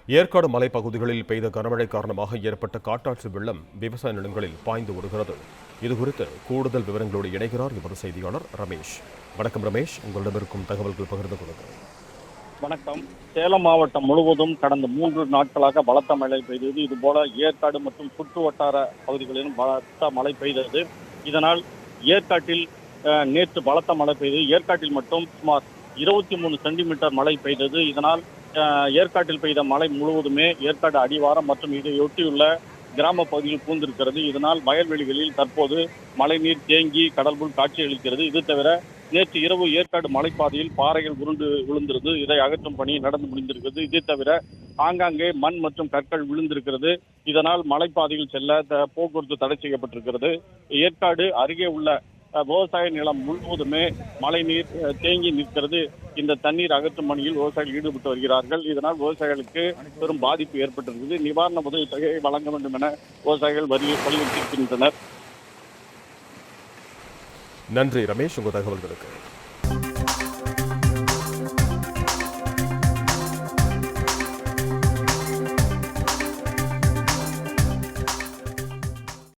ஏற்காடு மலைப்பகுதிகளில் பெய்த கனமழை காரணமாக ஏற்பட்ட காட்டாற்று வெள்ளம் விவசாய நிலங்களில் பாய்ந்து ஓடுகிறது. இதுகுறித்து கூடுதல் விவரங்களோடு இணைகிறார் எமது செய்தியாளர் ரமேஷ். வணக்கம் ரமேஷ், உங்களிடம் இருக்கும் தகவல்கள் பகிர்ந்து கொள்ளுங்கள். வணக்கம். சேலம் மாவட்டம் முழுவதும் கடந்த 3 நாட்களாக பலத்த மழை பெய்தது. இதுபோல ஏற்காடு மற்றும் சுற்று வட்டார பகுதிகளிலும் பலத்த மழை பெய்தது. இதனால் ஏற்காட்டில் நேற்று பலத்த மழை பெய்தது. ஏற்காட்டில் மட்டும் சுமார் 23 சென்டிமீட்டர் மழை பெய்தது. இதனால் ஏற்காட்டில் பெய்த மழை முழுவதுமே ஏற்காடு அடிவாரம் மற்றும் இதையொட்டியுள்ள கிராம பகுதியில் பூந்திருக்கிறது. இதனால் வயல்வெளிகளில் தற்போது மழைநீர் தேங்கி கடல்புல் காட்சியளிக்கிறது. இது தவிர நேற்று இரவு ஏற்காடு மலைப்பாதையில் பாறைகள் உருண்டு விழுந்திருந்தது. இதை அகற்றும் பணி நடந்து முடிந்திருக்கிறது. இதை தவிர ஆங்காங்கே மண் மற்றும் கற்கள் விழுந்திருக்கிறது. இதனால் மலைப்பாதையில் செல்ல போக்குவரத்து தடை செய்யப்பட்டிருக்கிறது. ஏற்காடு அருகே உள்ள விவசாய நிலம் முழுவதுமே மழைநீர் தேங்கி நிற்கிறது. இந்த தண்ணீர் அகற்றும் பணியில் விவசாயிகள் ஈடுபட்டு வருகிறார்கள். இதனால் விவசாயிகளுக்கு பெரும் பாதிப்பு ஏற்பட்டிருக்கிறது. நிவாரண உதவித்தொகையை வழங்க வேண்டும் என விவசாயிகள் வலியுறுத்தியிருக்கின்றனர். நன்றி ரமேஷ், உங்கள் தகவல்களுக்கு.